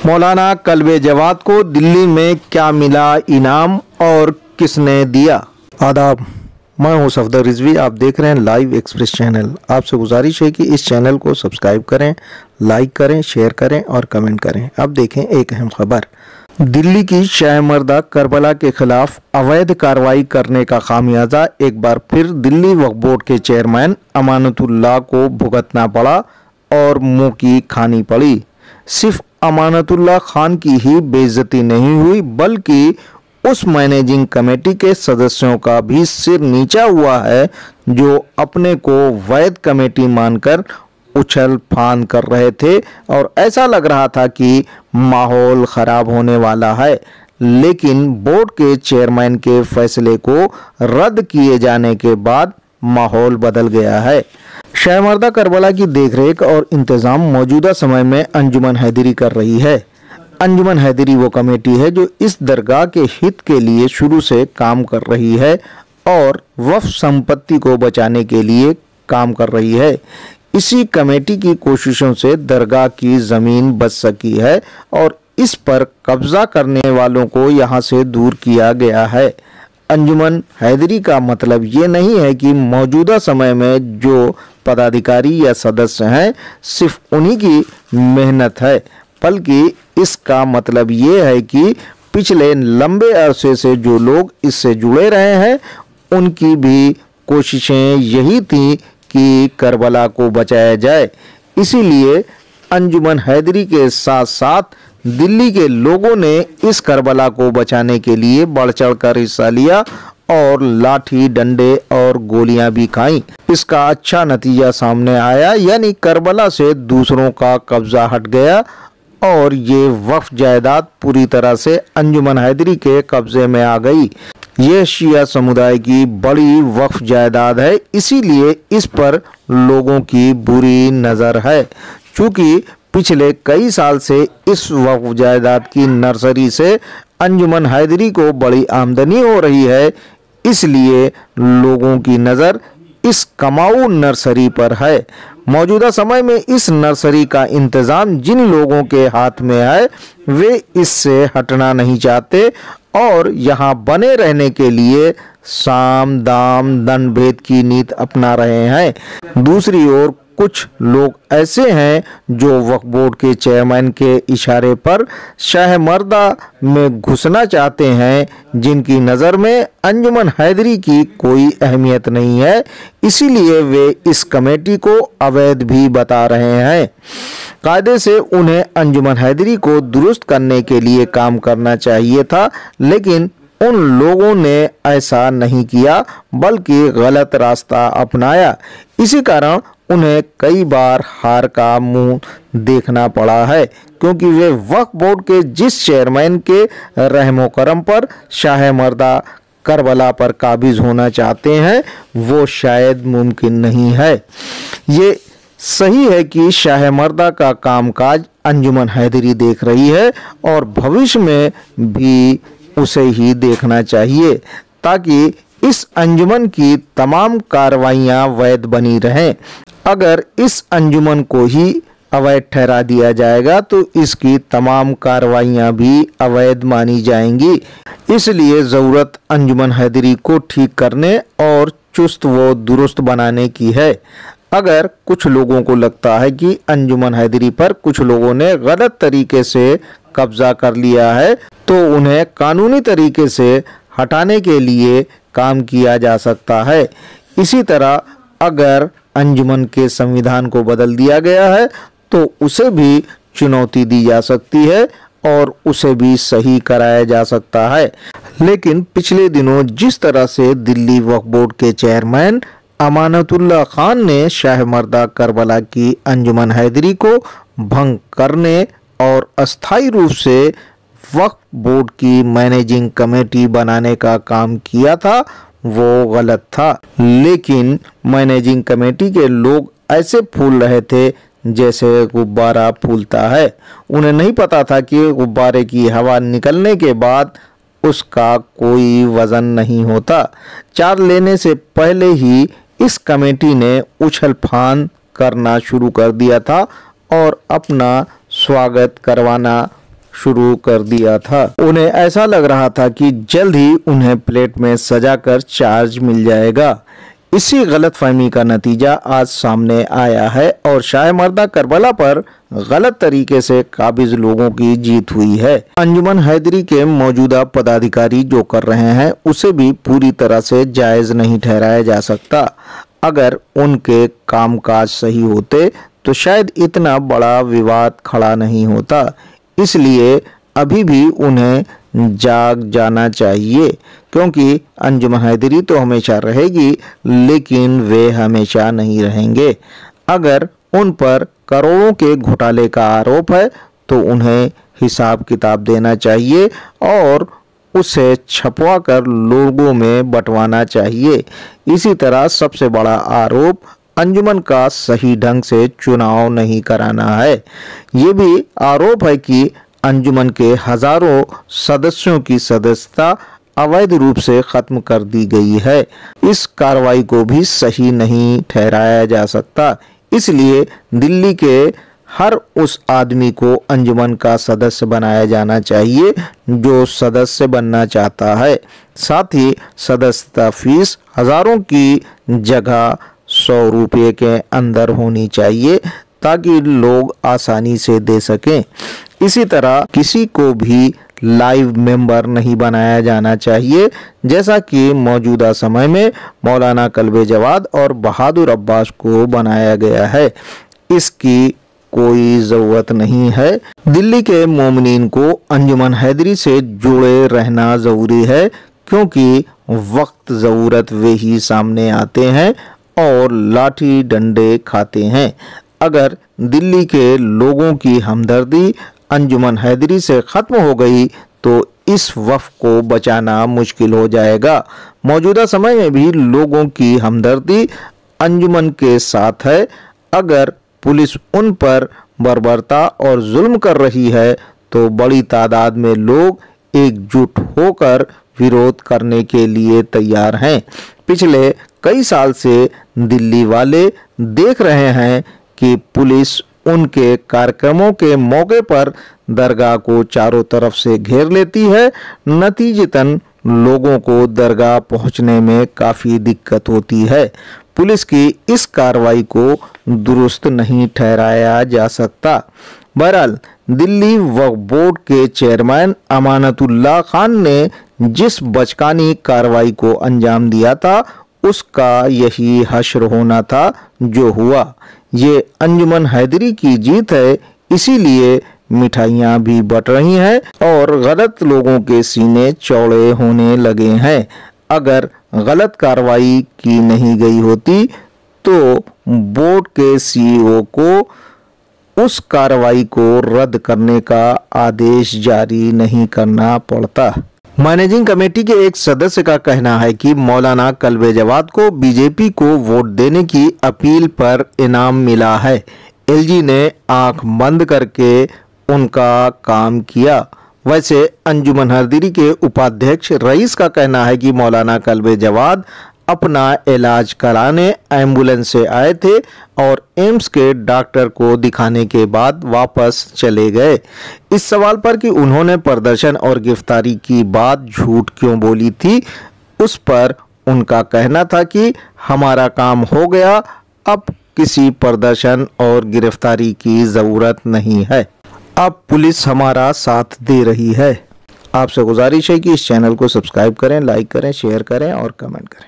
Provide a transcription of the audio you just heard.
मौलाना कल्बे जवाद को दिल्ली में क्या मिला इनाम और किसने दिया। आदाब, मैं हूं सफदर रिजवी। आप देख रहे हैं लाइव एक्सप्रेस चैनल। आपसे गुजारिश है कि इस चैनल को सब्सक्राइब करें, लाइक करें, शेयर करें और कमेंट करें। अब देखें एक अहम खबर। दिल्ली की शाहमर्दा करबला के खिलाफ अवैध कार्रवाई करने का खामियाजा एक बार फिर दिल्ली वक्फ बोर्ड के चेयरमैन अमानतुल्लाह को भुगतना पड़ा और मुंह की खानी पड़ी। सिर्फ अमानतुल्लाह खान की ही बेइज्जती नहीं हुई बल्कि उस मैनेजिंग कमेटी के सदस्यों का भी सिर नीचा हुआ है जो अपने को वैध कमेटी मानकर उछल फान कर रहे थे और ऐसा लग रहा था कि माहौल खराब होने वाला है। लेकिन बोर्ड के चेयरमैन के फैसले को रद्द किए जाने के बाद माहौल बदल गया है। शाहमर्दा करबला की देखरेख और इंतजाम मौजूदा समय में अंजुमन हैदरी कर रही है। अंजुमन हैदरी वो कमेटी है जो इस दरगाह के हित के लिए शुरू से काम कर रही है और वक्फ संपत्ति को बचाने के लिए काम कर रही है। इसी कमेटी की कोशिशों से दरगाह की ज़मीन बच सकी है और इस पर कब्जा करने वालों को यहाँ से दूर किया गया है। अंजुमन हैदरी का मतलब ये नहीं है कि मौजूदा समय में जो पदाधिकारी या सदस्य हैं सिर्फ उन्हीं की मेहनत है, बल्कि इसका मतलब ये है कि पिछले लंबे अरसे से जो लोग इससे जुड़े रहे हैं उनकी भी कोशिशें यही थी कि करबला को बचाया जाए। इसीलिए अंजुमन हैदरी के साथ साथ दिल्ली के लोगों ने इस करबला को बचाने के लिए बढ़ चढ़ कर हिस्सा लिया और लाठी, डंडे और गोलियां भी खाई। इसका अच्छा नतीजा सामने आया, यानी करबला से दूसरों का कब्जा हट गया और ये वक्फ जायदाद पूरी तरह से अंजुमन हैदरी के कब्जे में आ गई। यह शिया समुदाय की बड़ी वक्फ जायदाद है, इसीलिए इस पर लोगों की बुरी नज़र है। चूँकि पिछले कई साल से इस वक्फ जायदाद की नर्सरी से अंजुमन हैदरी को बड़ी आमदनी हो रही है, इसलिए लोगों की नज़र इस कमाऊ नर्सरी पर है। मौजूदा समय में इस नर्सरी का इंतज़ाम जिन लोगों के हाथ में है वे इससे हटना नहीं चाहते और यहाँ बने रहने के लिए साम दाम दंड भेद की नीति अपना रहे हैं। दूसरी ओर कुछ लोग ऐसे हैं जो वक्फ बोर्ड के चेयरमैन के इशारे पर शाहमर्दा में घुसना चाहते हैं, जिनकी नज़र में अंजुमन हैदरी की कोई अहमियत नहीं है, इसीलिए वे इस कमेटी को अवैध भी बता रहे हैं। कायदे से उन्हें अंजुमन हैदरी को दुरुस्त करने के लिए काम करना चाहिए था, लेकिन उन लोगों ने ऐसा नहीं किया बल्कि गलत रास्ता अपनाया। इसी कारण उन्हें कई बार हार का मुंह देखना पड़ा है, क्योंकि वे वक्फ बोर्ड के जिस चेयरमैन के रहमो करम पर शाहमर्दा करबला पर काबिज होना चाहते हैं वो शायद मुमकिन नहीं है। ये सही है कि शाहमर्दा का कामकाज अंजुमन हैदरी देख रही है और भविष्य में भी उसे ही देखना चाहिए ताकि इस अंजुमन की तमाम कार्रवाइयाँ वैध बनी रहें। अगर इस अंजुमन को ही अवैध ठहरा दिया जाएगा तो इसकी तमाम कार्रवाइयाँ भी अवैध मानी जाएंगी। इसलिए ज़रूरत अंजुमन हैदरी को ठीक करने और चुस्त व दुरुस्त बनाने की है। अगर कुछ लोगों को लगता है कि अंजुमन हैदरी पर कुछ लोगों ने गलत तरीके से कब्जा कर लिया है तो उन्हें कानूनी तरीके से हटाने के लिए काम किया जा सकता है। इसी तरह अगर अंजुमन के संविधान को बदल दिया गया है तो उसे भी चुनौती दी जा सकती है और उसे भी सही कराया जा सकता है। लेकिन पिछले दिनों जिस तरह से दिल्ली वक्फ बोर्ड के चेयरमैन अमानतुल्लाह खान ने शाहमर्दा करबला की अंजुमन हैदरी को भंग करने और अस्थायी रूप से वक्फ बोर्ड की मैनेजिंग कमेटी बनाने का काम किया था वो गलत था। लेकिन मैनेजिंग कमेटी के लोग ऐसे फूल रहे थे जैसे गुब्बारा फूलता है। उन्हें नहीं पता था कि गुब्बारे की हवा निकलने के बाद उसका कोई वजन नहीं होता। चार्ज लेने से पहले ही इस कमेटी ने उछल फान करना शुरू कर दिया था और अपना स्वागत करवाना शुरू कर दिया था। उन्हें ऐसा लग रहा था कि जल्द ही उन्हें प्लेट में सजाकर चार्ज मिल जाएगा। इसी गलतफहमी का नतीजा आज सामने आया है और शाहमर्दा करबला पर गलत तरीके से काबिज लोगों की जीत हुई है। अंजुमन हैदरी के मौजूदा पदाधिकारी जो कर रहे हैं उसे भी पूरी तरह से जायज नहीं ठहराया जा सकता। अगर उनके कामकाज सही होते तो शायद इतना बड़ा विवाद खड़ा नहीं होता। इसलिए अभी भी उन्हें जाग जाना चाहिए, क्योंकि अंजुमन हैदरी तो हमेशा रहेगी लेकिन वे हमेशा नहीं रहेंगे। अगर उन पर करोड़ों के घोटाले का आरोप है तो उन्हें हिसाब किताब देना चाहिए और उसे छपवा कर लोगों में बंटवाना चाहिए। इसी तरह सबसे बड़ा आरोप अंजुमन का सही ढंग से चुनाव नहीं कराना है। ये भी आरोप है कि अंजुमन के हजारों सदस्यों की सदस्यता अवैध रूप से खत्म कर दी गई है। इस कार्रवाई को भी सही नहीं ठहराया जा सकता। इसलिए दिल्ली के हर उस आदमी को अंजुमन का सदस्य बनाया जाना चाहिए जो सदस्य बनना चाहता है। साथ ही सदस्यता फीस हजारों की जगह 100 रुपये के अंदर होनी चाहिए ताकि लोग आसानी से दे सकें। इसी तरह किसी को भी लाइव मेंबर नहीं बनाया जाना चाहिए, जैसा कि मौजूदा समय में मौलाना कल्बे जवाद और बहादुर अब्बास को बनाया गया है। इसकी कोई ज़रूरत नहीं है। दिल्ली के मोमिनीन को अंजुमन हैदरी से जुड़े रहना ज़रूरी है, क्योंकि वक्त ज़रूरत वे ही सामने आते हैं और लाठी डंडे खाते हैं। अगर दिल्ली के लोगों की हमदर्दी अंजुमन हैदरी से ख़त्म हो गई तो इस वफ़ को बचाना मुश्किल हो जाएगा। मौजूदा समय में भी लोगों की हमदर्दी अंजुमन के साथ है। अगर पुलिस उन पर बर्बरता और जुल्म कर रही है तो बड़ी तादाद में लोग एकजुट होकर विरोध करने के लिए तैयार हैं। पिछले कई साल से दिल्ली वाले देख रहे हैं कि पुलिस उनके कार्यक्रमों के मौके पर दरगाह को चारों तरफ से घेर लेती है। नतीजतन लोगों को दरगाह पहुंचने में काफ़ी दिक्कत होती है। पुलिस की इस कार्रवाई को दुरुस्त नहीं ठहराया जा सकता। बहरहाल दिल्ली वक्फ बोर्ड के चेयरमैन अमानतुल्लाह खान ने जिस बचकानी कार्रवाई को अंजाम दिया था उसका यही हश्र होना था जो हुआ। ये अंजुमन हैदरी की जीत है, इसीलिए मिठाइयाँ भी बट रही हैं और गलत लोगों के सीने चौड़े होने लगे हैं। अगर गलत कार्रवाई की नहीं गई होती तो बोर्ड के सीईओ को उस कार्रवाई को रद्द करने का आदेश जारी नहीं करना पड़ता। मैनेजिंग कमेटी के एक सदस्य का कहना है कि मौलाना कल्बे जवाद को बीजेपी को वोट देने की अपील पर इनाम मिला है। एलजी ने आंख बंद करके उनका काम किया। वैसे अंजुमन हैदरी के उपाध्यक्ष रईस का कहना है कि मौलाना कल्बे जवाद अपना इलाज कराने एम्बुलेंस से आए थे और एम्स के डॉक्टर को दिखाने के बाद वापस चले गए। इस सवाल पर कि उन्होंने प्रदर्शन और गिरफ्तारी की बात झूठ क्यों बोली थी, उस पर उनका कहना था कि हमारा काम हो गया, अब किसी प्रदर्शन और गिरफ्तारी की ज़रूरत नहीं है, अब पुलिस हमारा साथ दे रही है। आपसे गुजारिश है कि इस चैनल को सब्सक्राइब करें, लाइक करें, शेयर करें और कमेंट करें।